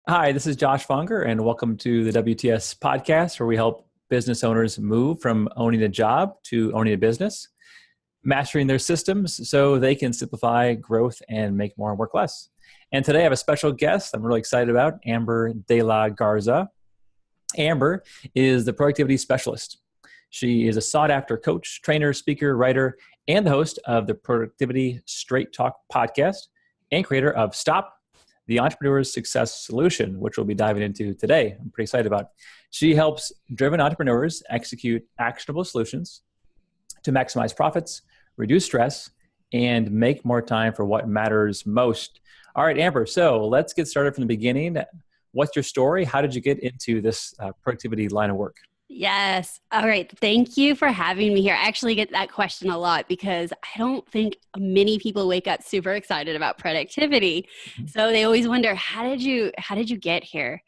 Hi, this is Josh Fonger, and welcome to the WTS podcast, where we help business owners move from owning a job to owning a business, mastering their systems so they can simplify growth and make more and work less. And today I have a special guest I'm really excited about, Amber De La Garza. Amber is the productivity specialist. She is a sought-after coach, trainer, speaker, writer, and the host of the Productivity Straight Talk podcast and creator of Stop, the Entrepreneur's Success Solution, which we'll be diving into today. I'm pretty excited about. She helps driven entrepreneurs execute actionable solutions to maximize profits, reduce stress, and make more time for what matters most. All right, Amber, so let's get started from the beginning. What's your story? How did you get into this productivity line of work? Yes. All right. Thank you for having me here. I actually get that question a lot because I don't think many people wake up super excited about productivity. So they always wonder, how did you get here?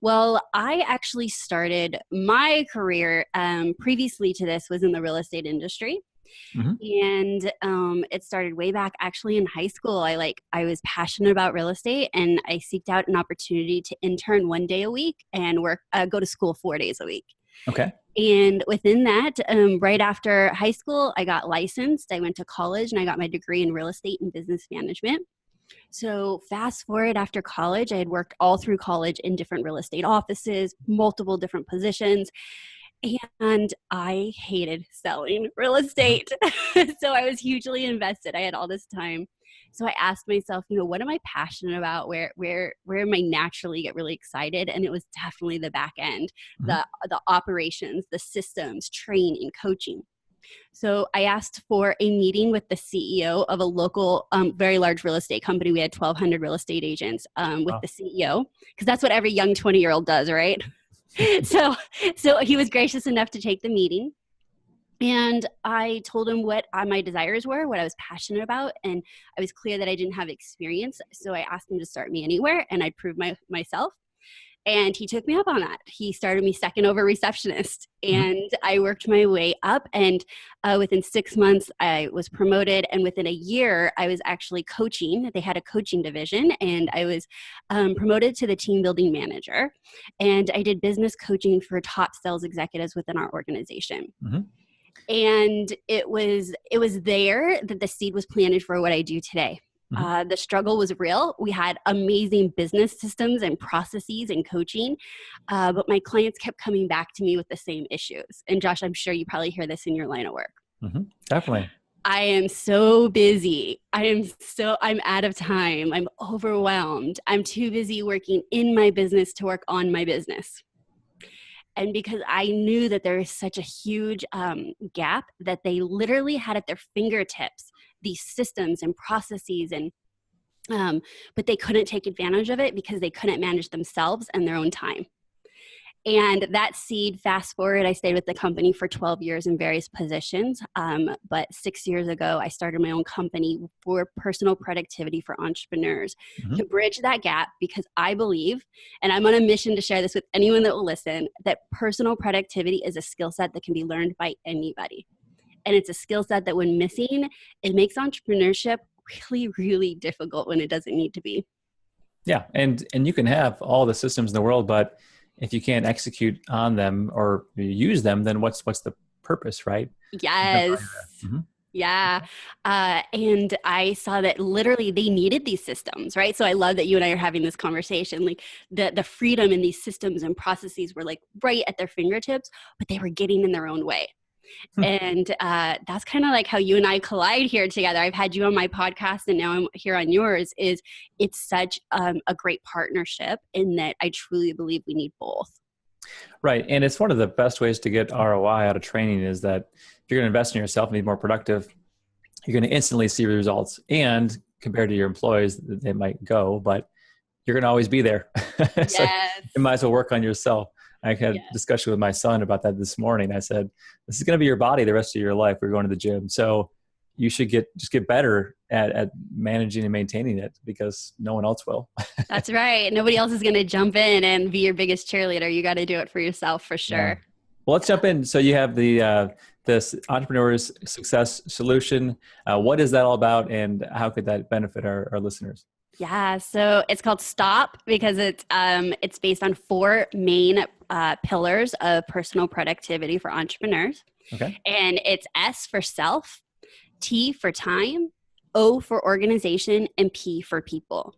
Well, I actually started my career previously to this was in the real estate industry. Mm-hmm. And it started way back actually in high school. I was passionate about real estate, and I seeked out an opportunity to intern 1 day a week and go to school 4 days a week. Okay. And within that, right after high school, I got licensed. I went to college and I got my degree in real estate and business management. So fast forward after college, I had worked all through college in different real estate offices, multiple different positions, and I hated selling real estate. So I was hugely invested. I had all this time. So I asked myself, what am I passionate about? Where am I naturally get really excited? And it was definitely the back end, Mm-hmm. the operations, the systems, training, coaching. So I asked for a meeting with the CEO of a local, very large real estate company. We had 1,200 real estate agents with Wow. the CEO, because that's what every young 20-year-old does, right? So he was gracious enough to take the meeting. And I told him what my desires were, what I was passionate about, and I was clear that I didn't have experience. So I asked him to start me anywhere, and I'd prove myself. And he took me up on that. He started me second over receptionist, Mm-hmm. and I worked my way up. And within 6 months, I was promoted. And within a year, I was actually coaching. They had a coaching division, and I was promoted to the team building manager. And I did business coaching for top sales executives within our organization. Mm-hmm. And it was there that the seed was planted for what I do today. Mm-hmm. The struggle was real. We had amazing business systems and processes and coaching, but my clients kept coming back to me with the same issues. And Josh, I'm sure you probably hear this in your line of work. Mm-hmm. Definitely. I am so busy. I'm out of time. I'm overwhelmed. I'm too busy working in my business to work on my business. And because I knew that there is such a huge gap that they literally had at their fingertips, these systems and processes, and but they couldn't take advantage of it because they couldn't manage themselves and their own time. And that seed, fast forward, I stayed with the company for 12 years in various positions. But 6 years ago, I started my own company for personal productivity for entrepreneurs Mm-hmm. to bridge that gap, because I believe, and I'm on a mission to share this with anyone that will listen, that personal productivity is a skill set that can be learned by anybody. And it's a skill set that when missing, it makes entrepreneurship really, really difficult when it doesn't need to be. Yeah, and you can have all the systems in the world, but if you can't execute on them or use them, then what's the purpose, right? Yes. Mm-hmm. Yeah. And I saw that literally they needed these systems, right? So I love that you and I are having this conversation. Like the freedom in these systems and processes were like right at their fingertips, but they were getting in their own way. And that's kind of like how you and I collide here together. I've had you on my podcast and now I'm here on yours. It's such a great partnership in that I truly believe we need both. Right. And it's one of the best ways to get ROI out of training is that if you're going to invest in yourself and be more productive, you're going to instantly see results. And compared to your employees, they might go, but you're going to always be there. So Yes. you might as well work on yourself. I had a discussion with my son about that this morning. I said, this is going to be your body the rest of your life. We're going to the gym. So you should get better at managing and maintaining it because no one else will. That's right. Nobody else is going to jump in and be your biggest cheerleader. You got to do it for yourself for sure. Yeah. Well, let's jump in. So you have this Entrepreneur's Success Solution. What is that all about and how could that benefit our listeners? Yeah, so it's called STOP because it's based on four main pillars of personal productivity for entrepreneurs, Okay. and it's S for self, T for time, O for organization, and P for people.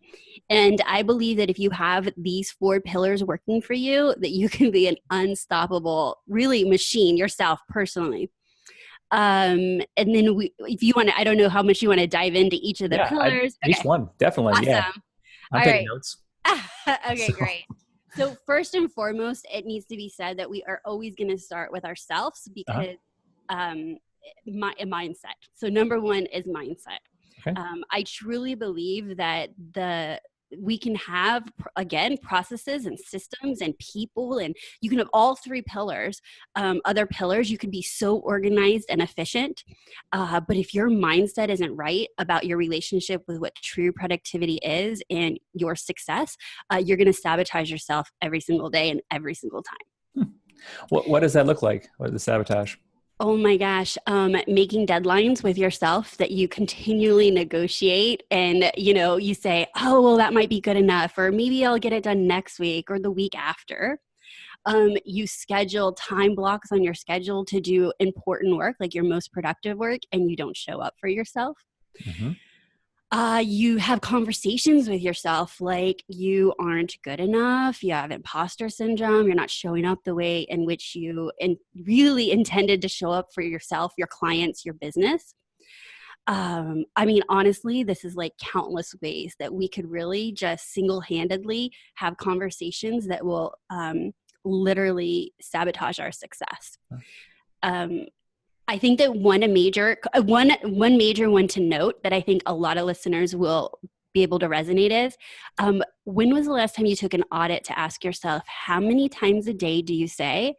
And I believe that if you have these four pillars working for you, that you can be an unstoppable, really machine yourself personally. And then if you want to, I don't know how much you want to dive into each of the Yeah. pillars. Each Okay, one, definitely. Yeah. awesome. I'm All taking right. notes. Okay, So, great. So first and foremost, it needs to be said that we are always going to start with ourselves uh-huh. because mindset. So number one is mindset. Okay. I truly believe that we can have, again, processes and systems and people, and you can have all three pillars. Other pillars, you can be so organized and efficient, but if your mindset isn't right about your relationship with what true productivity is and your success, you're going to sabotage yourself every single day and every single time. What does that look like? What is the sabotage? Oh my gosh, making deadlines with yourself that you continually negotiate, and you say, oh, well, that might be good enough, or maybe I'll get it done next week or the week after. You schedule time blocks on your schedule to do important work, like your most productive work, and you don't show up for yourself. Mm-hmm. You have conversations with yourself like you aren't good enough, you have imposter syndrome, you're not showing up the way in which you really intended to show up for yourself, your clients, your business. I mean, honestly, this is like countless ways that we could really just single-handedly have conversations that will literally sabotage our success. Um, I think that one major one to note that I think a lot of listeners will be able to resonate is, when was the last time you took an audit to ask yourself, how many times a day do you say,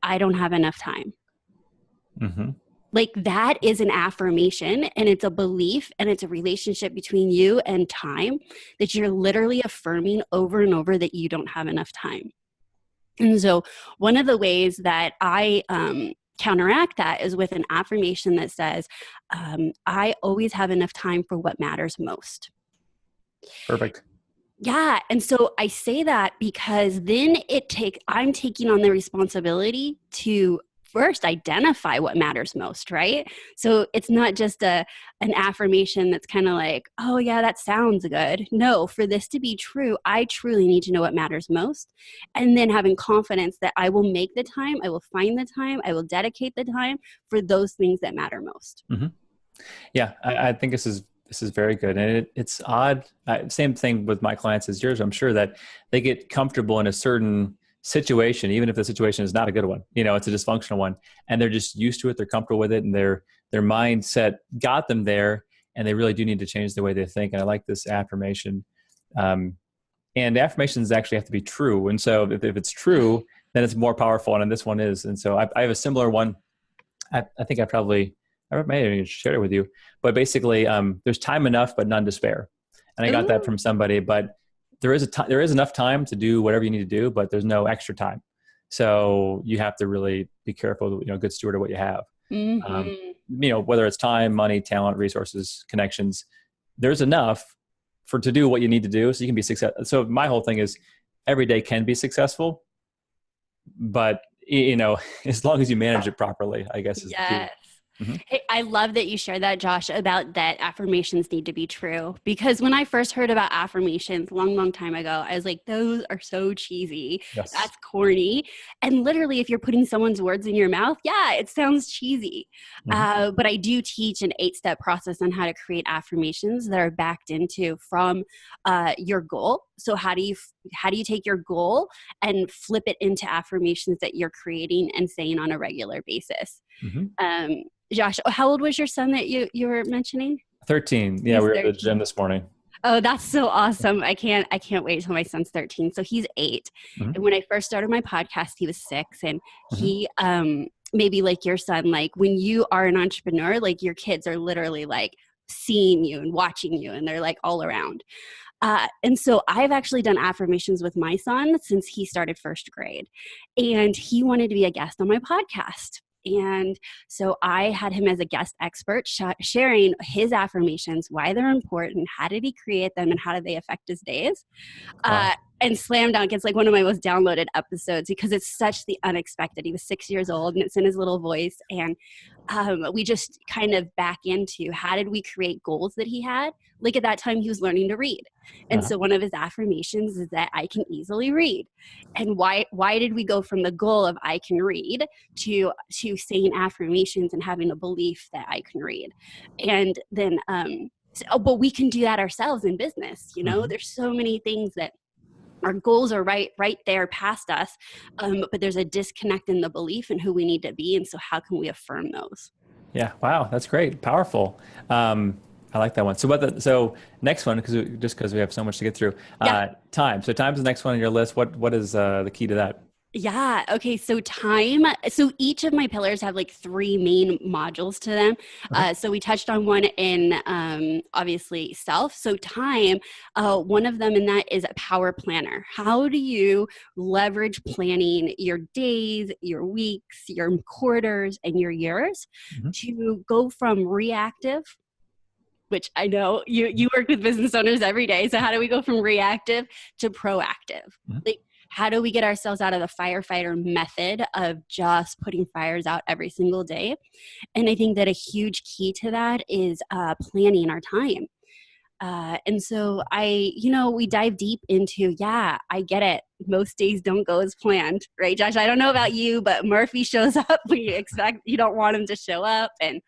I don't have enough time? Mm-hmm. Like, that is an affirmation, and it's a belief, and it's a relationship between you and time that you're literally affirming over and over that you don't have enough time. And so one of the ways that I counteract that is with an affirmation that says, I always have enough time for what matters most. Perfect. Yeah. And so I say that because then I'm taking on the responsibility to first identify what matters most, right? So it's not just an affirmation that's kind of like, oh yeah, that sounds good. No, for this to be true, I truly need to know what matters most. And then having confidence that I will make the time, I will find the time, I will dedicate the time for those things that matter most. Mm-hmm. Yeah, I think this is very good, and it's odd. Same thing with my clients as yours. I'm sure that they get comfortable in a certain situation, even if the situation is not a good one. It's a dysfunctional one, and they're just used to it. They're comfortable with it, and their mindset got them there. And they really do need to change the way they think. And I like this affirmation. And affirmations actually have to be true. And so if it's true, then it's more powerful. And this one is. And so I have a similar one. I think I may have even shared it with you, but basically, there's time enough, but none to spare. And I got that from somebody, but there is enough time to do whatever you need to do, but there's no extra time. So you have to really be careful, good steward of what you have. Mm-hmm. Whether it's time, money, talent, resources, connections, there's enough to do what you need to do so you can be successful. So my whole thing is every day can be successful, but as long as you manage it properly, I guess is the key. Mm-hmm. Hey, I love that you shared that, Josh, about that affirmations need to be true. Because when I first heard about affirmations long time ago, I was like, those are so cheesy. Yes. That's corny. And literally, if you're putting someone's words in your mouth, yeah, it sounds cheesy. Mm-hmm. But I do teach an 8-step process on how to create affirmations that are backed into from your goal. So how do you take your goal and flip it into affirmations that you're creating and saying on a regular basis? Mm-hmm. Josh, how old was your son that you were mentioning? 13. Yeah, we were at the gym this morning. Oh, that's so awesome. I can't wait till my son's 13. So he's 8. Mm-hmm. And when I first started my podcast, he was 6. And he, Mm-hmm. Maybe like your son, like when you are an entrepreneur, like your kids are literally like seeing you and watching you, and they're like all around. And so I've actually done affirmations with my son since he started first grade, and he wanted to be a guest on my podcast. And so I had him as a guest expert sharing his affirmations, why they're important, how did he create them, and how do they affect his days. Wow. And Slam Dunk, it's like one of my most downloaded episodes because it's such the unexpected. He was 6 years old and it's in his little voice. And we just kind of back into how did we create goals that he had? Like at that time, he was learning to read. And so one of his affirmations is that I can easily read. And why did we go from the goal of I can read to saying affirmations and having a belief that I can read? And then, but we can do that ourselves in business. There's so many things that our goals are right there past us, but there's a disconnect in the belief in who we need to be. And so how can we affirm those? Yeah. Wow. That's great. Powerful. I like that one. So next one, because we have so much to get through, time. So time's the next one on your list. What is the key to that? Yeah. Okay. So time. So each of my pillars have like 3 main modules to them. Okay. So we touched on one in obviously self. So time, one of them in that is a power planner. How do you leverage planning your days, your weeks, your quarters, and your years to go from reactive, which I know you work with business owners every day. So how do we go from reactive to proactive? Like, how do we get ourselves out of the firefighter method of just putting fires out every single day? And I think that a huge key to that is planning our time. And so we dive deep into, I get it. Most days don't go as planned, right, Josh? I don't know about you, but Murphy shows up. We expect, you don't want him to show up. And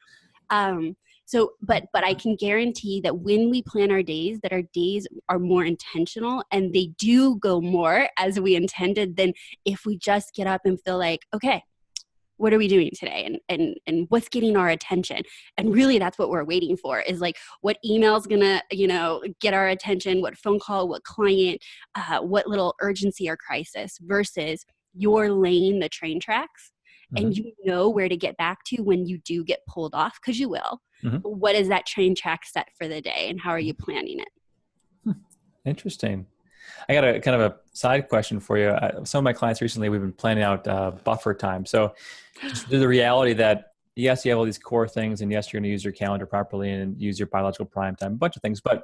but I can guarantee that when we plan our days, that our days are more intentional and they do go more as we intended than if we just get up and feel like, okay, what are we doing today? And what's getting our attention? And really that's what we're waiting for is like what email's gonna, get our attention, what phone call, what client, what little urgency or crisis versus you're laying the train tracks. And you know where to get back to when you do get pulled off, because you will. What is that train track set for the day and how are you planning it? Interesting. I got a kind of a side question for you. Some of my clients recently, we've been planning out buffer time. So just the reality that, yes, you have all these core things and yes, you're going to use your calendar properly and use your biological prime time, a bunch of things, but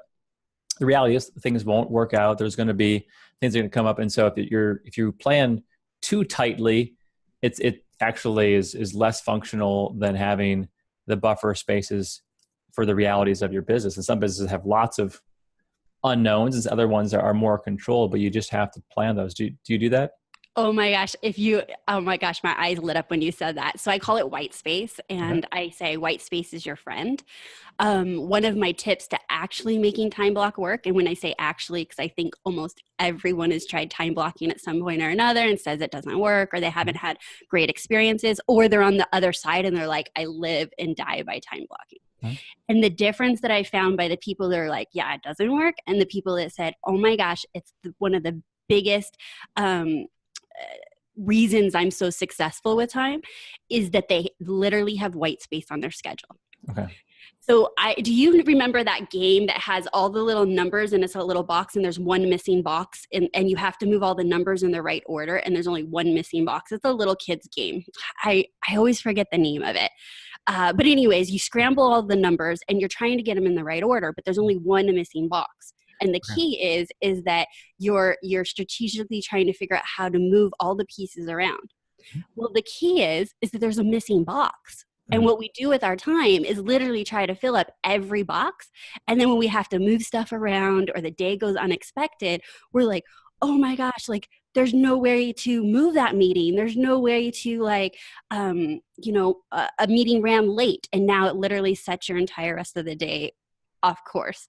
the reality is things won't work out. There's going to be things that are going to come up. And so if you plan too tightly, it actually is less functional than having the buffer spaces for the realities of your business. And some businesses have lots of unknowns and other ones are more controlled, but you just have to plan those. Do you do that? Oh my gosh. My eyes lit up when you said that. So I call it white space and I say white space is your friend. One of my tips to actually making time block work. And when I say actually, because I think almost everyone has tried time blocking at some point or another and says it doesn't work or they haven't had great experiences or they're on the other side and they're like, I live and die by time blocking. And the difference that I found by the people that are like, yeah, it doesn't work. And the people that said, oh my gosh, it's one of the biggest, reasons I'm so successful with time is that they literally have white space on their schedule. Okay. So do you remember that game that has all the little numbers and it's a little box and there's one missing box and you have to move all the numbers in the right order and there's only one missing box? It's a little kid's game. I always forget the name of it. But anyways, you scramble all the numbers and you're trying to get them in the right order, but there's only one missing box. And the key is that you're strategically trying to figure out how to move all the pieces around. Well, the key is that there's a missing box. And what we do with our time is literally try to fill up every box. And then when we have to move stuff around or the day goes unexpected, we're like, oh my gosh, like there's no way to move that meeting. There's no way to a meeting ran late. And now it literally sets your entire rest of the day off course.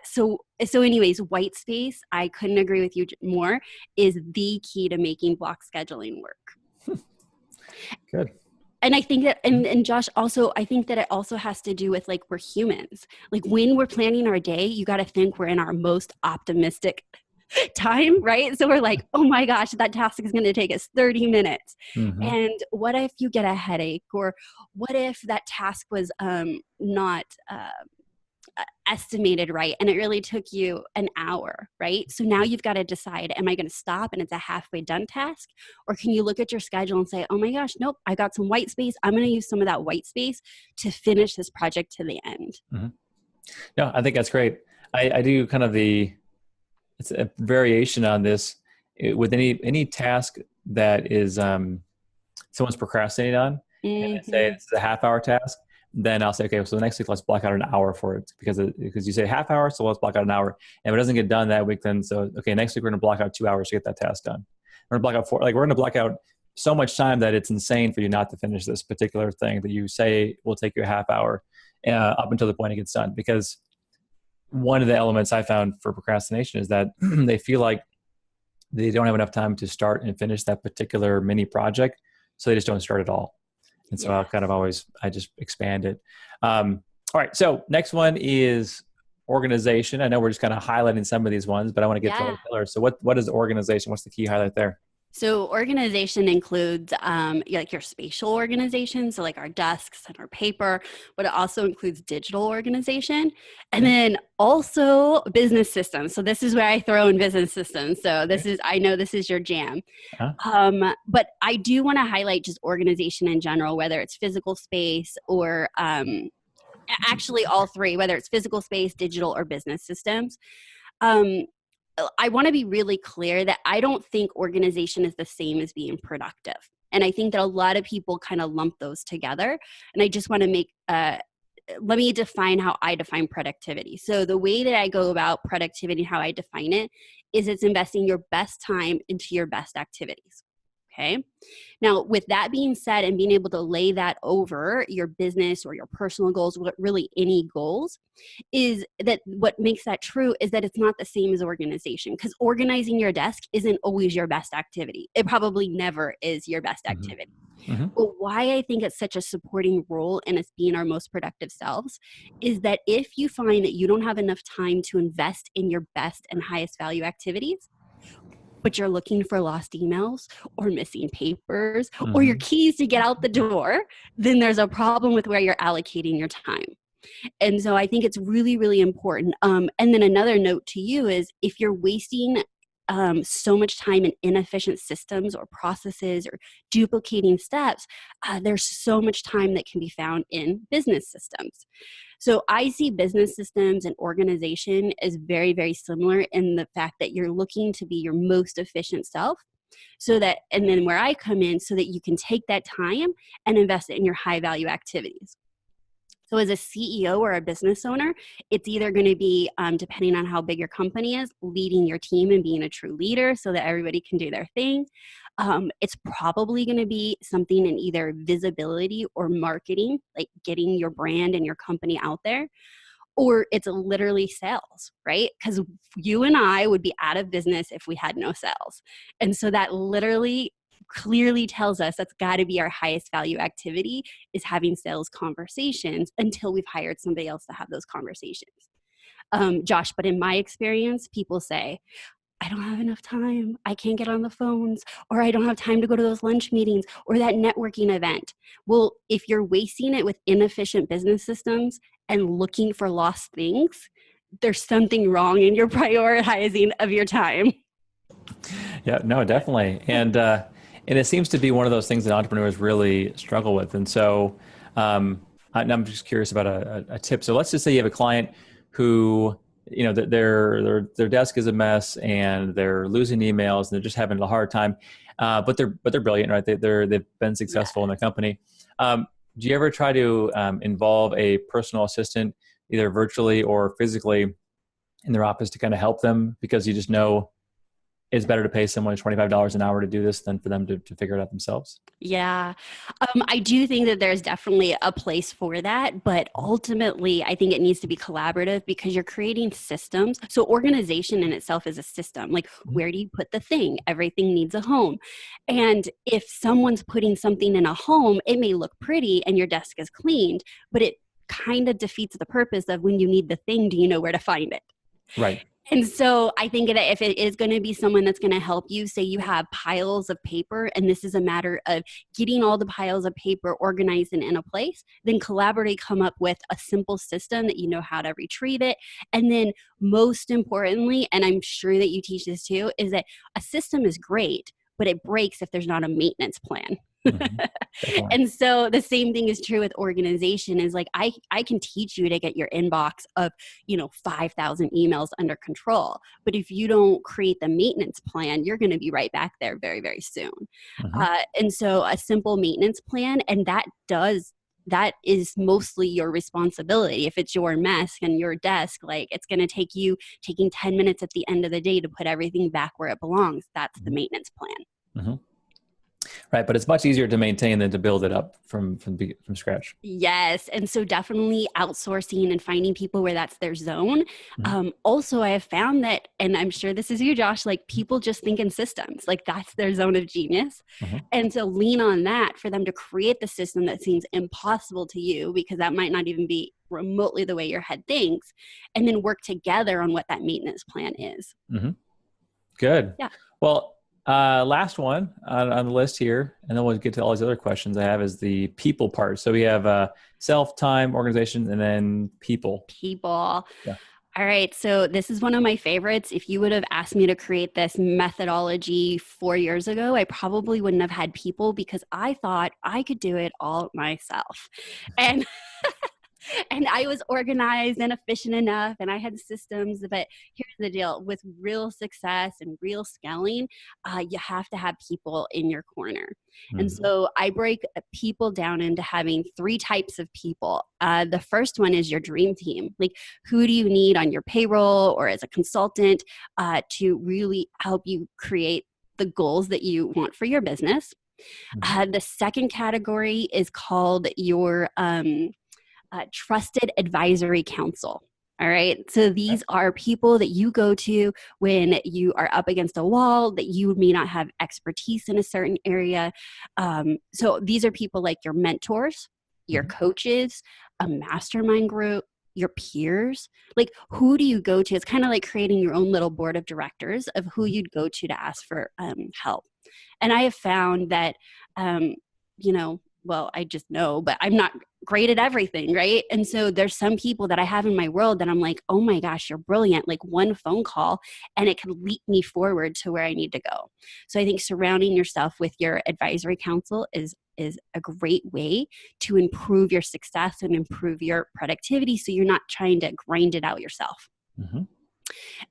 So anyways, white space, I couldn't agree with you more, is the key to making block scheduling work. Good. And I think that, and Josh, also, I think that it also has to do with like, we're humans. Like when we're planning our day, you got to think we're in our most optimistic time, right? So we're like, oh my gosh, that task is going to take us 30 minutes. And what if you get a headache? Or what if that task was not estimated right, and it really took you an hour, right? So now you've got to decide, am I going to stop and it's a halfway done task? Or can you look at your schedule and say, oh my gosh, nope, I got some white space. I'm going to use some of that white space to finish this project to the end. Mm-hmm. No, I think that's great. I do kind of it's a variation on this with any task that is someone's procrastinating on, and they say it's a half-hour task. Then I'll say, okay, so next week let's block out an hour for it because you say half hour, so let's block out an hour. And if it doesn't get done that week, then so okay, next week we're going to block out 2 hours to get that task done. We're going to block out we're going to block out so much time that it's insane for you not to finish this particular thing that you say will take you a half hour up until the point it gets done. Because one of the elements I found for procrastination is that they feel like they don't have enough time to start and finish that particular mini project, so they just don't start at all. And so I just expand it. All right. So next one is organization. I know we're just kind of highlighting some of these ones, but I want to get to the pillars. So what is organization? What's the key highlight there? So organization includes like your spatial organization, so like our desks and our paper, but it also includes digital organization, and then also business systems. So this is where I throw in business systems. So I know this is your jam. But I do want to highlight just organization in general, whether it's physical space or actually all three, whether it's physical space, digital, or business systems. I want to be really clear that I don't think organization is the same as being productive. And I think that a lot of people kind of lump those together. And I just want to let me define how I define productivity. So the way that I go about productivity, how I define it, is it's investing your best time into your best activities. Okay. Now, with that being said, and being able to lay that over your business or your personal goals, really any goals, is that what makes that true is that it's not the same as organization, because organizing your desk isn't always your best activity. It probably never is your best activity. Mm-hmm. But why I think it's such a supporting role in us being our most productive selves is that if you find that you don't have enough time to invest in your best and highest value activities, but you're looking for lost emails or missing papers or your keys to get out the door, then there's a problem with where you're allocating your time. And so I think it's really, really important. And then another note to you is if you're wasting so much time in inefficient systems or processes or duplicating steps, there's so much time that can be found in business systems. So I see business systems and organization as very, very similar in the fact that you're looking to be your most efficient self. And then where I come in so that you can take that time and invest it in your high value activities. So as a CEO or a business owner, it's either going to be, depending on how big your company is, leading your team and being a true leader so that everybody can do their thing. It's probably going to be something in either visibility or marketing, like getting your brand and your company out there. Or it's literally sales, right? Because you and I would be out of business if we had no sales. And so that literally clearly tells us that's got to be our highest value activity, is having sales conversations until we've hired somebody else to have those conversations. Josh, but in my experience, people say, I don't have enough time. I can't get on the phones, or I don't have time to go to those lunch meetings or that networking event. Well, if you're wasting it with inefficient business systems and looking for lost things, there's something wrong in your prioritizing of your time. Yeah, no, definitely. And it seems to be one of those things that entrepreneurs really struggle with. And so I'm just curious about a tip. So let's just say you have a client who, their desk is a mess and they're losing emails and they're just having a hard time, but they're brilliant, right? They've been successful in the company. Do you ever try to involve a personal assistant, either virtually or physically, in their office to kind of help them, because you just know it's better to pay someone $25 an hour to do this than for them to figure it out themselves? Yeah. I do think that there's definitely a place for that, but ultimately I think it needs to be collaborative because you're creating systems. So organization in itself is a system. Like, where do you put the thing? Everything needs a home. And if someone's putting something in a home, it may look pretty and your desk is cleaned, but it kind of defeats the purpose of when you need the thing, do you know where to find it? Right. And so I think that if it is going to be someone that's going to help you, say you have piles of paper, and this is a matter of getting all the piles of paper organized and in a place, then collaborate, come up with a simple system that you know how to retrieve it. And then most importantly, and I'm sure that you teach this too, is that a system is great, but it breaks if there's not a maintenance plan. Definitely. And so the same thing is true with organization is like, I can teach you to get your inbox of, 5,000 emails under control. But if you don't create the maintenance plan, you're going to be right back there very, very soon. And so a simple maintenance plan, and that is mostly your responsibility. If it's your mess and your desk, like it's going to take you taking 10 minutes at the end of the day to put everything back where it belongs. That's the maintenance plan. Right. But it's much easier to maintain than to build it up from scratch. Yes. And so definitely outsourcing and finding people where that's their zone. Also, I have found that, and I'm sure this is you, Josh, like people just think in systems, like that's their zone of genius. And so lean on that for them to create the system that seems impossible to you, because that might not even be remotely the way your head thinks, and then work together on what that maintenance plan is. Good. Yeah. Well, last one on the list here, and then we'll get to all these other questions I have, is the people part. So we have self, time, organization, and then people. People. Yeah. All right. So this is one of my favorites. If you would have asked me to create this methodology 4 years ago, I probably wouldn't have had people, because I thought I could do it all myself. And and I was organized and efficient enough, and I had systems. But here's the deal: with real success and real scaling, you have to have people in your corner. And so I break people down into having 3 types of people. The first one is your dream team. Like, who do you need on your payroll or as a consultant to really help you create the goals that you want for your business? The second category is called your trusted advisory council. All right. So these are people that you go to when you are up against a wall, that you may not have expertise in a certain area. So these are people like your mentors, your coaches, a mastermind group, your peers. Like, who do you go to? It's kind of like creating your own little board of directors of who you'd go to ask for help. And I have found that, well, I just know, but I'm not great at everything, right? And so there's some people that I have in my world that I'm like, oh my gosh, you're brilliant. Like one phone call and it can lead me forward to where I need to go. So I think surrounding yourself with your advisory council is a great way to improve your success and improve your productivity, so you're not trying to grind it out yourself.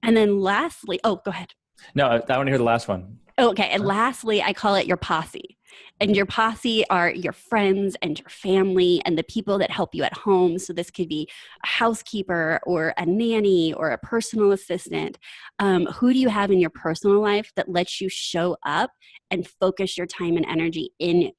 And then lastly, go ahead. No, I want to hear the last one. Okay. And lastly, I call it your posse. And your posse are your friends and your family and the people that help you at home. So this could be a housekeeper or a nanny or a personal assistant. Who do you have in your personal life that lets you show up and focus your time and energy in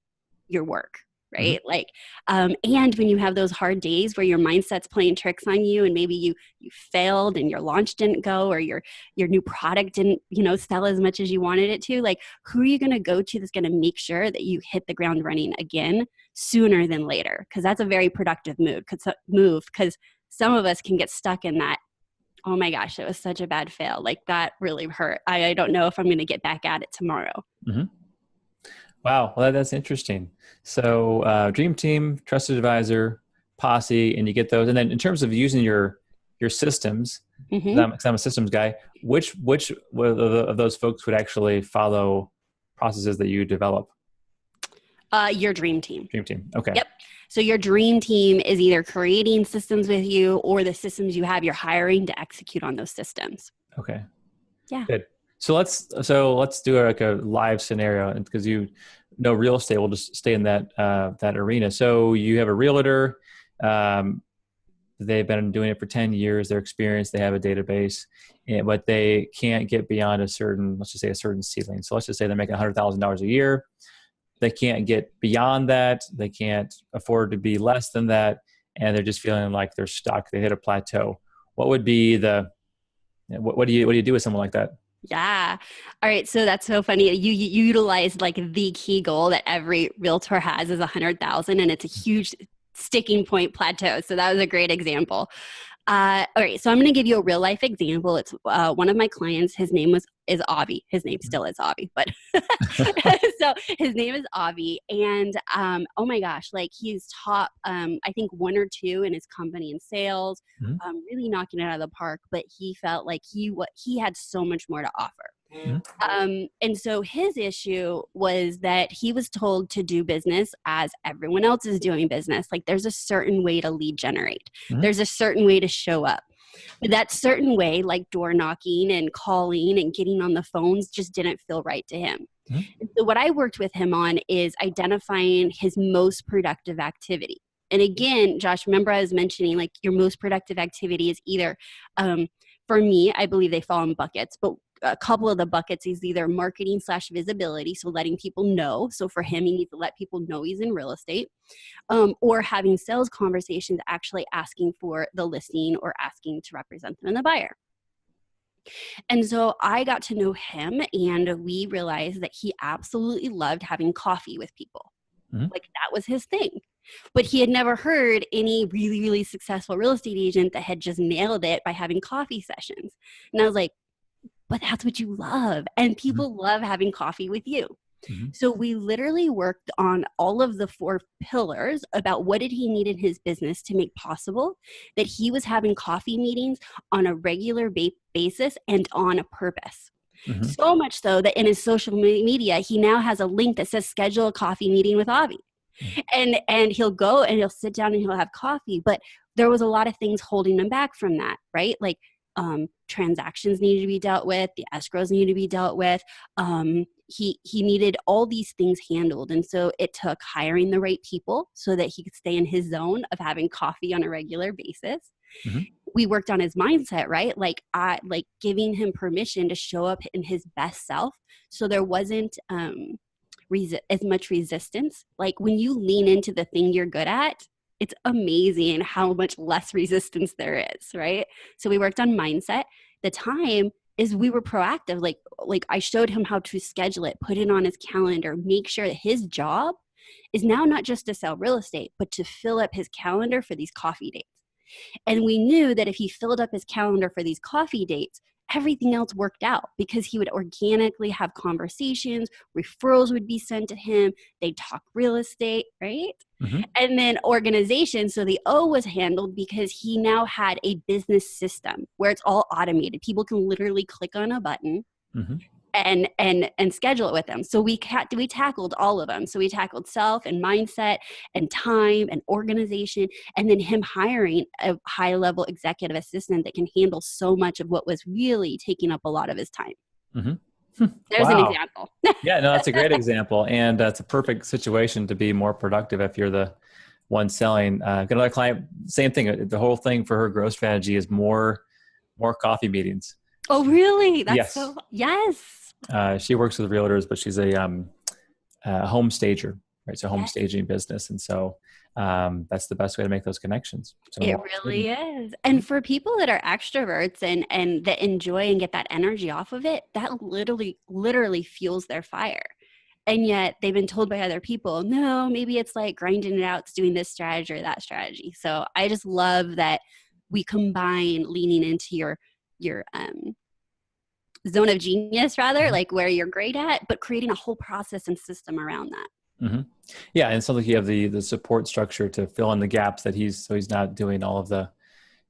your work? Right? Like, and when you have those hard days where your mindset's playing tricks on you, and maybe you failed and your launch didn't go, or your new product didn't, sell as much as you wanted it to, like, who are you going to go to that's going to make sure that you hit the ground running again sooner than later? Because that's a very productive move. Because some of us can get stuck in that, oh my gosh, it was such a bad fail. Like, that really hurt. I don't know if I'm going to get back at it tomorrow. Wow. Well, that's interesting. So dream team, trusted advisor, posse, and you get those. And then in terms of using your systems, 'cause I'm a systems guy, which of those folks would actually follow processes that you develop? Your dream team. Dream team. Okay. Yep. So your dream team is either creating systems with you, or the systems you have, you're hiring to execute on those systems. Okay. Yeah. Good. So let's do a live scenario, because real estate will just stay in that arena. So you have a realtor. They've been doing it for 10 years. They're experienced. They have a database, but they can't get beyond let's just say a certain ceiling. So let's just say they're making $100,000 a year. They can't get beyond that. They can't afford to be less than that, and they're just feeling like they're stuck. They hit a plateau. What would be what do you do with someone like that? Yeah. All right. So that's so funny. You utilize like the key goal that every realtor has is 100,000, and it's a huge sticking point plateau. So that was a great example. All right, so I'm going to give you a real life example. It's one of my clients. His name is Avi. His name still is Avi, but so his name is Avi, and oh my gosh, like he's top, I think 1 or 2 in his company in sales, Mhm. really knocking it out of the park. But he felt like he had so much more to offer. Mhm. And so his issue was that he was told to do business as everyone else is doing business. Like there's a certain way to lead generate. Mhm. There's a certain way to show up. But that certain way, like door knocking and calling and getting on the phones, just didn't feel right to him. Mhm. And so what I worked with him on is identifying his most productive activity. And again, Josh, remember I was mentioning like your most productive activity is either, for me, I believe they fall in buckets, but a couple of the buckets is either marketing / visibility. So letting people know. So for him, he needs to let people know he's in real estate, or having sales conversations, actually asking for the listing or asking to represent them in the buyer. And so I got to know him, and we realized that he absolutely loved having coffee with people. Mhm. Like that was his thing. But he had never heard any really, really successful real estate agent that had just nailed it by having coffee sessions. And I was like, but that's what you love. And Mhm. people love having coffee with you. Mhm. So we literally worked on all of the 4 pillars about what did he need in his business to make possible that he was having coffee meetings on a regular basis and on purpose. Mhm. So much so that in his social media, he now has a link that says schedule a coffee meeting with Avi. And he'll go and he'll sit down and he'll have coffee. But there was a lot of things holding him back from that, right? Like transactions needed to be dealt with, the escrows needed to be dealt with. He needed all these things handled. And so it took hiring the right people so that he could stay in his zone of having coffee on a regular basis. Mhm. We worked on his mindset, right? Like giving him permission to show up in his best self. So there wasn't as much resistance. Like when you lean into the thing you're good at, it's amazing how much less resistance there is, right? So we worked on mindset. The time is we were proactive. Like I showed him how to schedule it, put it on his calendar, make sure that his job is now not just to sell real estate, but to fill up his calendar for these coffee dates. And we knew that if he filled up his calendar for these coffee dates, everything else worked out because he would organically have conversations, referrals would be sent to him, they'd talk real estate, right? Mhm. And then organization, so the O was handled because he now had a business system where it's all automated. People can literally click on a button Mhm. and schedule it with them. So we tackled all of them. So we tackled self and mindset and time and organization, and then him hiring a high level executive assistant that can handle so much of what was really taking up a lot of his time. Mhm. There's an Wow. example. Yeah, no, that's a great example, and that's a perfect situation to be more productive if you're the one selling. Got another client, same thing. The whole thing for her growth strategy is more coffee meetings. Oh, really? That's Yes, so, yes. she works with realtors, but she's a home stager, right? So home Yes. staging business, and so that's the best way to make those connections. So It more opportunity. really is. And for people that are extroverts and that enjoy and get that energy off of it, that literally fuels their fire. And yet they've been told by other people, no, maybe it's like grinding it out, it's doing this strategy or that strategy. So I just love that we combine leaning into your zone of genius, rather, like where you're great at, but creating a whole process and system around that. Mm-hmm. Yeah, and it sounds like you have the support structure to fill in the gaps that he's not doing all of the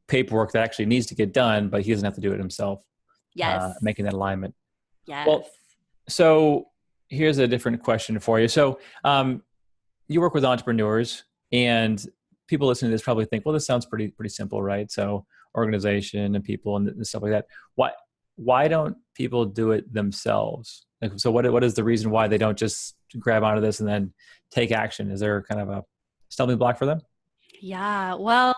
paperwork that actually needs to get done, but he doesn't have to do it himself. Yes. Making that alignment. Yes. Well, so here's a different question for you. So you work with entrepreneurs, and people listening to this probably think, well, this sounds pretty simple, right? So organization and people and stuff like that. Why don't people do it themselves? Like, so what is the reason why they don't just grab onto this and then take action? Is there kind of a stumbling block for them? Yeah. Well,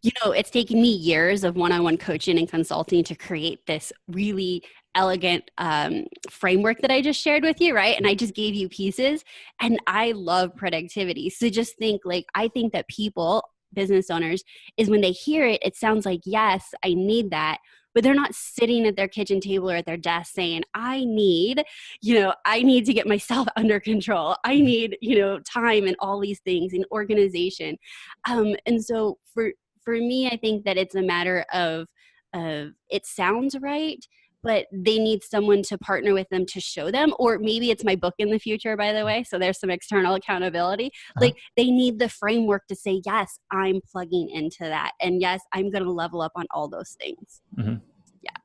it's taken me years of one-on-one coaching and consulting to create this really elegant framework that I just shared with you, right? And I just gave you pieces, and I love productivity. So just think, like, I think that people, business owners, is when they hear it, it sounds like, yes, I need that. But they're not sitting at their kitchen table or at their desk saying, I need to get myself under control. I need, time and all these things and organization. And so for me, I think that it's a matter of it sounds right, but they need someone to partner with them to show them, or maybe it's my book in the future, by the way. So there's some external accountability. Uh-huh. Like they need the framework to say, yes, I'm plugging into that. And yes, I'm going to level up on all those things. Mhm. Yeah.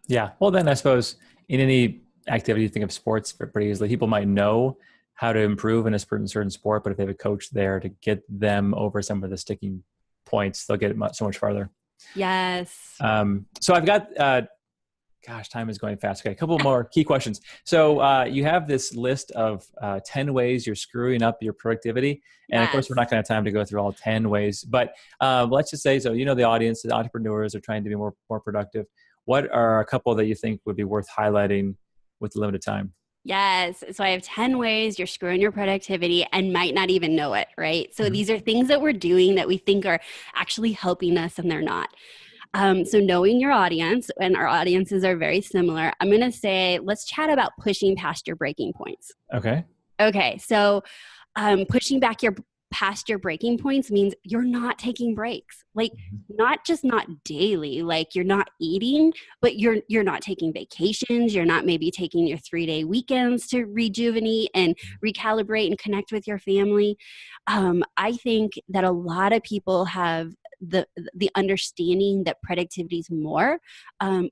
Yeah. Well, then I suppose in any activity, you think of sports pretty easily. People might know how to improve in a certain sport, but if they have a coach there to get them over some of the sticking points, they'll get it so much farther. Yes. So I've got, gosh, time is going fast. Okay, a couple more key questions. So you have this list of 10 ways you're screwing up your productivity. And of course, Yes. we're not going to have time to go through all 10 ways, but let's just say, so the audience, the entrepreneurs are trying to be more productive. What are a couple that you think would be worth highlighting with limited time? Yes. So I have 10 ways you're screwing your productivity and might not even know it, right? So these are things that we're doing that we think are actually helping us and they're not. So knowing your audience, and our audiences are very similar, I'm going to say, let's chat about pushing past your breaking points. Okay. Okay. So pushing back past your breaking points means you're not taking breaks. Like not daily, like you're not eating, but you're not taking vacations. You're not maybe taking your 3-day weekends to rejuvenate and recalibrate and connect with your family. I think that a lot of people have the understanding that productivity is more,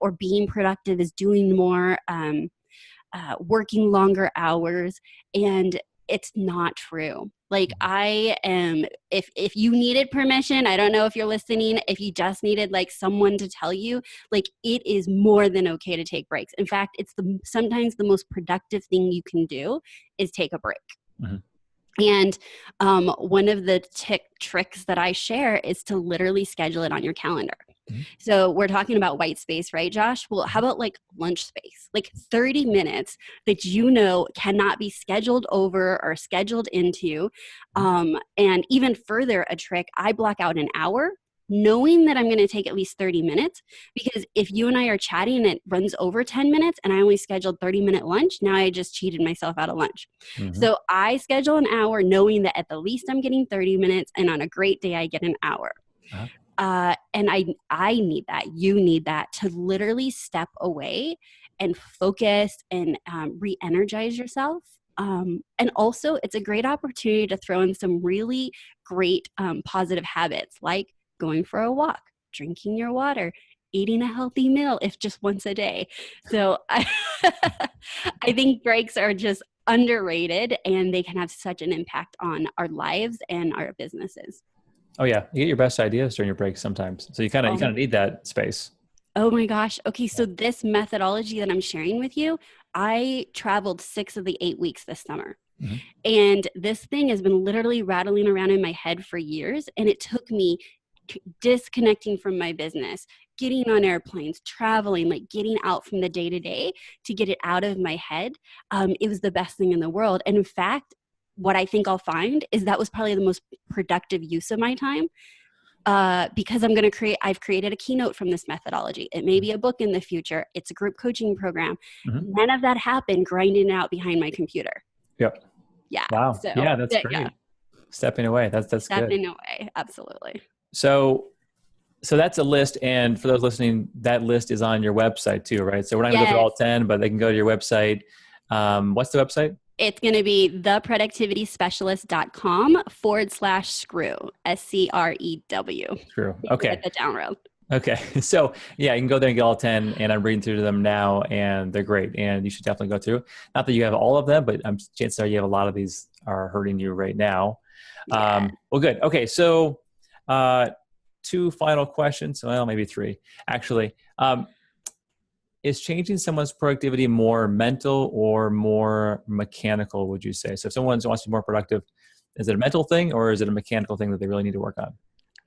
or being productive is doing more, working longer hours, and it's not true. Like I am, if you needed permission, I don't know if you're listening, if you just needed like someone to tell you, like it is more than okay to take breaks. In fact, it's sometimes the most productive thing you can do is take a break. Mm-hmm. And one of the tricks that I share is to literally schedule it on your calendar. Mm-hmm. So we're talking about white space, right, Josh? Well, how about like lunch space? Like 30 minutes that cannot be scheduled over or scheduled into. And even further, a trick, I block out an hour knowing that I'm going to take at least 30 minutes, because if you and I are chatting and it runs over 10 minutes and I only scheduled 30-minute lunch, now I just cheated myself out of lunch. Mm-hmm. So I schedule an hour knowing that at the least I'm getting 30 minutes, and on a great day I get an hour. And I need that. You need that to literally step away and focus and re-energize yourself. And also, it's a great opportunity to throw in some really great positive habits, like going for a walk, drinking your water, eating a healthy meal, if just once a day. So I think breaks are just underrated, and they can have such an impact on our lives and our businesses. Oh yeah, you get your best ideas during your breaks sometimes. So you kind of need that space. Oh my gosh. Okay, so this methodology that I'm sharing with you, I traveled 6 of the 8 weeks this summer. Mm-hmm. And this thing has been literally rattling around in my head for years. And it took me disconnecting from my business, getting on airplanes, traveling, like getting out from the day to day to get it out of my head. It was the best thing in the world. And in fact, what I think I'll find is that was probably the most productive use of my time. Because I've created a keynote from this methodology. It may be a book in the future. It's a group coaching program. Mm-hmm. None of that happened grinding it out behind my computer. Yep. Yeah. Wow. So, yeah, that's great. Yeah. Stepping away. That's Stepping good. away. Absolutely. So that's a list. And for those listening, that list is on your website too, right? So we're not going to go through all 10, but they can go to your website. What's the website? It's going to be theproductivityspecialist.com/screw, SCREW. Screw. Okay. Get the download. Okay. So yeah, you can go there and get all 10, and I'm reading through them now, and they're great. And you should definitely go through. Not that you have all of them, but chances are you have a lot of these are hurting you right now. Yeah. Well, good. Okay. So 2 final questions. Well, maybe 3 actually. Is changing someone's productivity more mental or more mechanical, would you say? So if someone wants to be more productive, is it a mental thing or is it a mechanical thing that they really need to work on?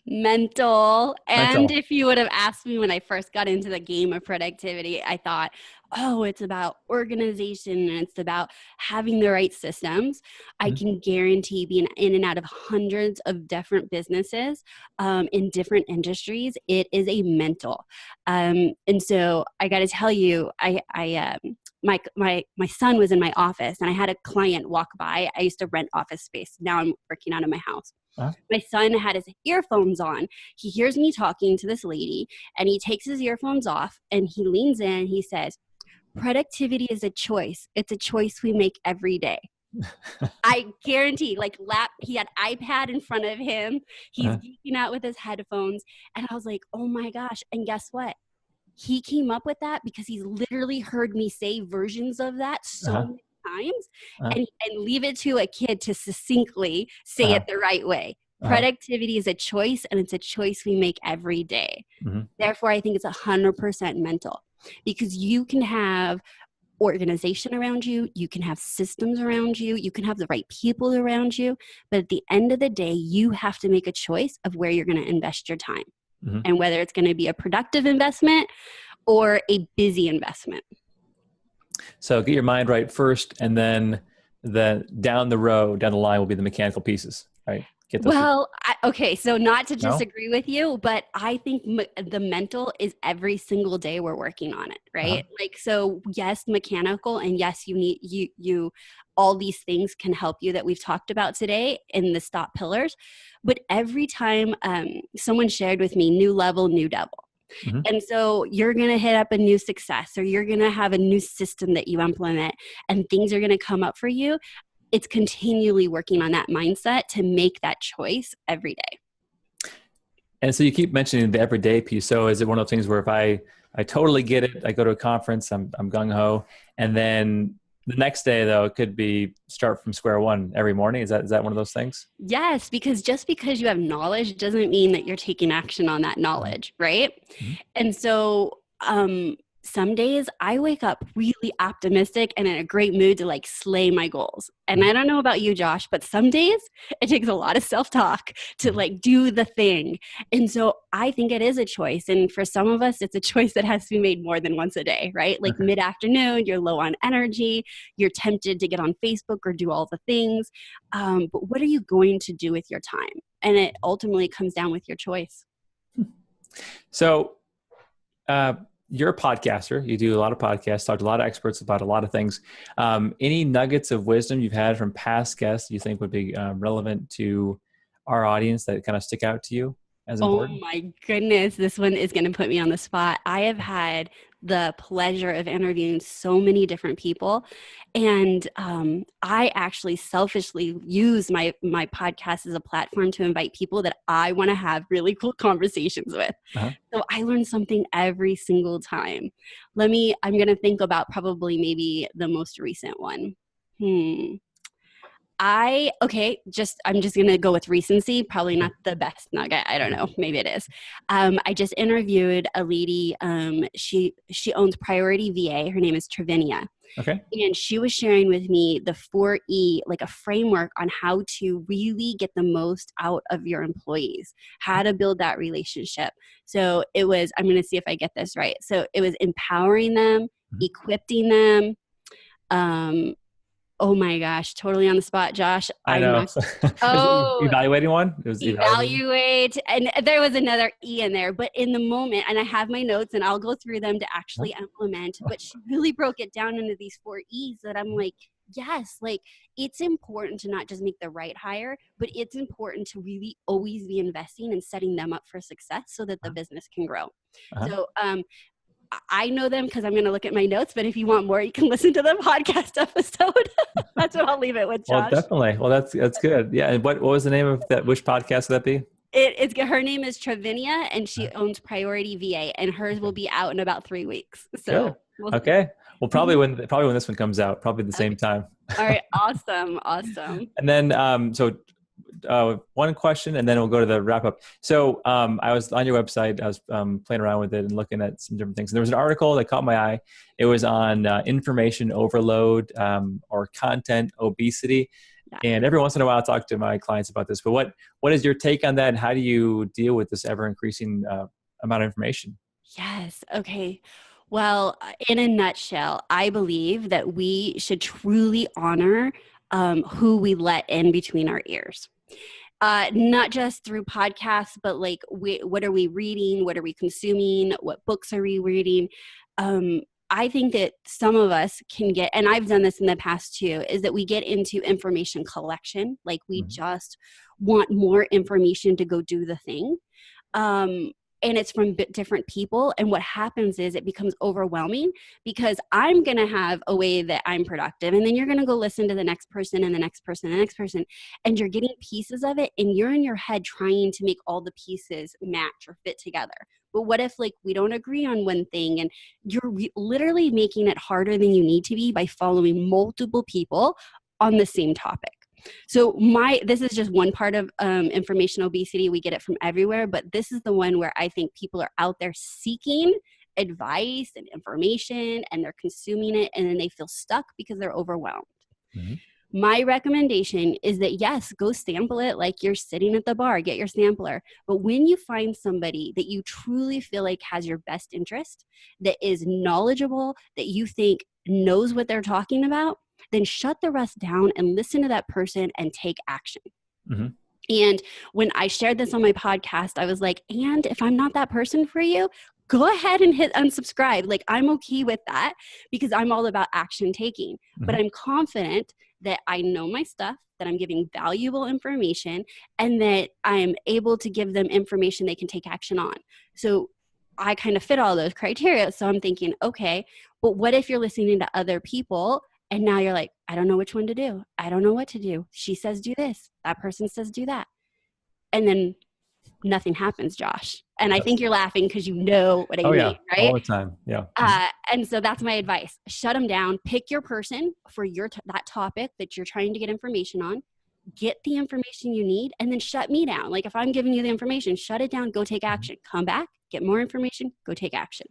Mental. And if you would have asked me when I first got into the game of productivity, I thought, oh, it's about organization and it's about having the right systems. I can guarantee being in and out of hundreds of different businesses in different industries, it is a mental. And so I got to tell you, my son was in my office and I had a client walk by. I used to rent office space. Now I'm working out of my house. Uh-huh. My son had his earphones on. He hears me talking to this lady and he takes his earphones off and he leans in. He says, productivity is a choice. It's a choice we make every day. I guarantee, he had iPad in front of him. He's Uh-huh. geeking out with his headphones. And I was like, oh my gosh. And guess what? He came up with that because he's literally heard me say versions of that so Uh-huh. many times, Uh-huh. and leave it to a kid to succinctly say Uh-huh. it the right way. Uh-huh. Productivity is a choice, and it's a choice we make every day. Mm-hmm. Therefore, I think it's 100% mental, because you can have organization around you, you can have systems around you, you can have the right people around you, but at the end of the day, you have to make a choice of where you're going to invest your time, Mm-hmm. and whether it's going to be a productive investment or a busy investment. So get your mind right first, and then down the line will be the mechanical pieces, right? Get those. Well, okay, so not to No? disagree with you, but I think the mental is every single day we're working on it, right? Uh-huh. So yes, mechanical, and yes, you need you all these things can help you that we've talked about today in the stop pillars. But every time someone shared with me, new level, new devil. Mm-hmm. And so you're going to hit up a new success, or you're going to have a new system that you implement, and things are going to come up for you. It's continually working on that mindset to make that choice every day. And so you keep mentioning the everyday piece. So is it one of those things where if I totally get it, I go to a conference, I'm gung ho, and then the next day though, it could be start from square one every morning. Is that one of those things? Yes, because just because you have knowledge doesn't mean that you're taking action on that knowledge, right? Mm-hmm. And so some days I wake up really optimistic and in a great mood to slay my goals. And I don't know about you, Josh, but some days it takes a lot of self-talk to do the thing. And so I think it is a choice. And for some of us, it's a choice that has to be made more than once a day, right? Like mid-afternoon, you're low on energy, you're tempted to get on Facebook or do all the things. But what are you going to do with your time? And it ultimately comes down with your choice. So, you're a podcaster. You do a lot of podcasts, talk to a lot of experts about a lot of things. Any nuggets of wisdom you've had from past guests you think would be relevant to our audience that kind of stick out to you as important? Oh my goodness, this one is going to put me on the spot. I have had the pleasure of interviewing so many different people, and I actually selfishly use my podcast as a platform to invite people that I want to have really cool conversations with. Uh-huh. So I learn something every single time. I'm going to think about probably maybe the most recent one. I'm just going to go with recency. Probably not the best nugget. I don't know. Maybe it is. I just interviewed a lady. She owns Priority VA. Her name is Travinia. Okay. And she was sharing with me the 4E, like a framework on how to really get the most out of your employees, how to build that relationship. So it was, I'm going to see if I get this right. So it was empowering them, equipping them, oh my gosh, totally on the spot, Josh. I know. Evaluating one? It was evaluate. And there was another E in there, but in the moment, and I have my notes and I'll go through them to actually implement, but she really broke it down into these 4 E's that I'm like, yes, it's important to not just make the right hire, but it's important to really always be investing and setting them up for success so that the business can grow. So, I know them because I'm going to look at my notes, but if you want more, you can listen to the podcast episode. That's what I'll leave it with, Josh. Well, definitely. Well, that's good. Yeah. And what was the name of that? Which podcast would that be? Her name is Travinia, and she owns Priority VA, and hers will be out in about 3 weeks. So okay. Well, probably when this one comes out, probably the same time. All right. Awesome. And then, one question, and then we'll go to the wrap up. So I was on your website. I was playing around with it and looking at some different things. And there was an article that caught my eye. It was on information overload or content obesity. And every once in a while, I talk to my clients about this. But what is your take on that? And how do you deal with this ever increasing amount of information? Yes. Okay. Well, in a nutshell, I believe that we should truly honor who we let in between our ears. Not just through podcasts, but what are we reading? What are we consuming? What books are we reading? I think that some of us can get, and I've done this in the past too, is that we get into information collection. Like we Mhm. just want more information to go do the thing. And it's from different people. And what happens is it becomes overwhelming because I'm going to have a way that I'm productive. And then you're going to go listen to the next person and the next person and the next person. And you're getting pieces of it. And you're in your head trying to make all the pieces match or fit together. But what if like we don't agree on one thing and you're literally making it harder than you need to be by following multiple people on the same topic? So this is just one part of information obesity. We get it from everywhere, but this is the one where I think people are out there seeking advice and information and they're consuming it and then they feel stuck because they're overwhelmed. Mm-hmm. My recommendation is that yes, go sample it like you're sitting at the bar, get your sampler. But when you find somebody that you truly feel like has your best interest, that is knowledgeable, that you think knows what they're talking about, then shut the rest down and listen to that person and take action. Mm-hmm. And when I shared this on my podcast, I was like, and if I'm not that person for you, go ahead and hit unsubscribe. Like I'm okay with that because I'm all about action taking. Mm-hmm. But I'm confident that I know my stuff, that I'm giving valuable information, and that I am able to give them information they can take action on. So I kind of fit all those criteria. So I'm thinking, okay, but what if you're listening to other people and now you're like, I don't know which one to do. I don't know what to do. She says do this. That person says do that. And then nothing happens, Josh. And I think you're laughing because you know what I mean, right? All the time. Yeah. And so that's my advice. Shut them down. Pick your person for that topic that you're trying to get information on. Get the information you need and then shut me down. Like if I'm giving you the information, shut it down, go take action. Come back, get more information, go take action.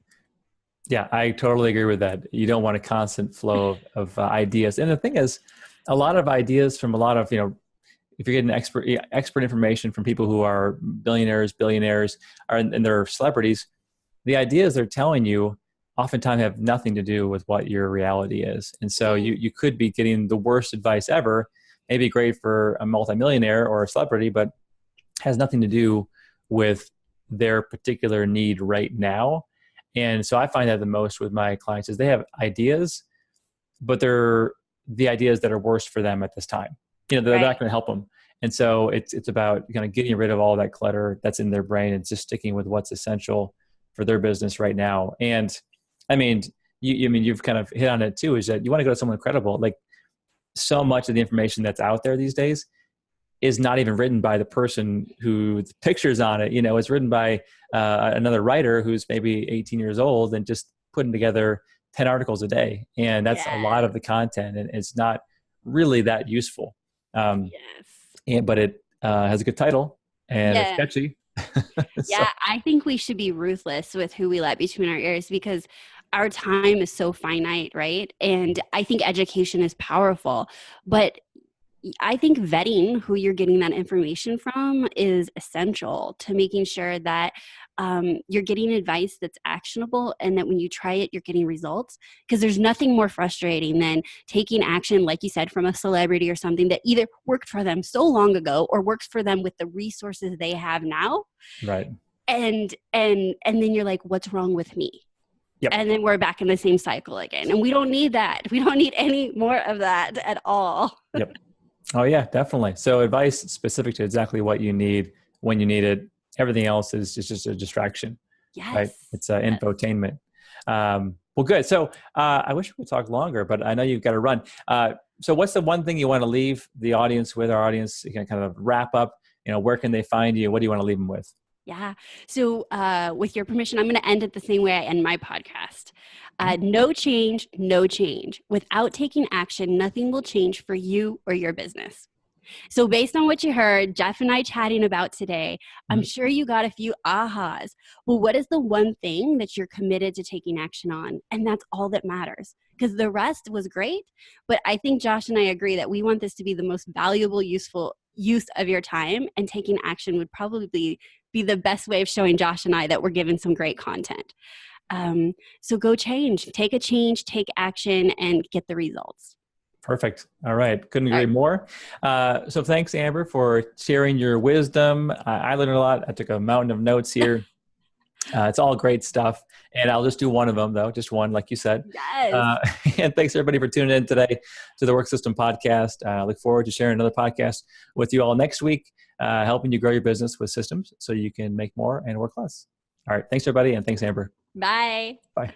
Yeah, I totally agree with that. You don't want a constant flow of ideas. And the thing is, a lot of ideas from a lot of, if you're getting expert information from people who are billionaires, and they're celebrities, the ideas they're telling you oftentimes have nothing to do with what your reality is. And so you could be getting the worst advice ever, maybe great for a multimillionaire or a celebrity, but has nothing to do with their particular need right now. And so I find that the most with my clients is they have ideas, but they're the ideas that are worse for them at this time. They're not going to help them. And so it's about kind of getting rid of all that clutter that's in their brain and just sticking with what's essential for their business right now. And I mean, you've kind of hit on it too, is that you want to go to someone credible. Like so much of the information that's out there these days is not even written by the person who the picture's on it. It's written by another writer who's maybe 18 years old and just putting together 10 articles a day. And that's a lot of the content, and it's not really that useful. But it has a good title and it's catchy. Yeah, I think we should be ruthless with who we let between our ears because our time is so finite, right? And I think education is powerful, but I think vetting who you're getting that information from is essential to making sure that you're getting advice that's actionable and that when you try it, you're getting results. Because there's nothing more frustrating than taking action, like you said, from a celebrity or something that either worked for them so long ago or works for them with the resources they have now. Right. And then you're like, what's wrong with me? Yep. And then we're back in the same cycle again. And we don't need that. We don't need any more of that at all. Yep. Oh yeah, definitely. So advice specific to exactly what you need when you need it. Everything else is just a distraction. Yes. Right? It's infotainment. Well, good. So I wish we could talk longer, but I know you've got to run. So what's the one thing you want to leave the audience with, our audience? You can kind of wrap up, where can they find you? What do you want to leave them with? Yeah. So with your permission, I'm going to end it the same way I end my podcast. No change, no change. Without taking action, nothing will change for you or your business. So based on what you heard Jeff and I chatting about today, I'm sure you got a few ahas. Well, what is the one thing that you're committed to taking action on? And that's all that matters, because the rest was great. But I think Josh and I agree that we want this to be the most valuable, useful use of your time, and taking action would probably be the best way of showing Josh and I that we're giving some great content. So go change, take action, and get the results. Perfect. All right. Couldn't agree more. So thanks, Amber, for sharing your wisdom. I learned a lot. I took a mountain of notes here. It's all great stuff. And I'll just do one of them, though, just one, like you said. Yes. And thanks, everybody, for tuning in today to the Work System Podcast. I look forward to sharing another podcast with you all next week, helping you grow your business with systems so you can make more and work less. All right. Thanks, everybody. And thanks, Amber. Bye. Bye.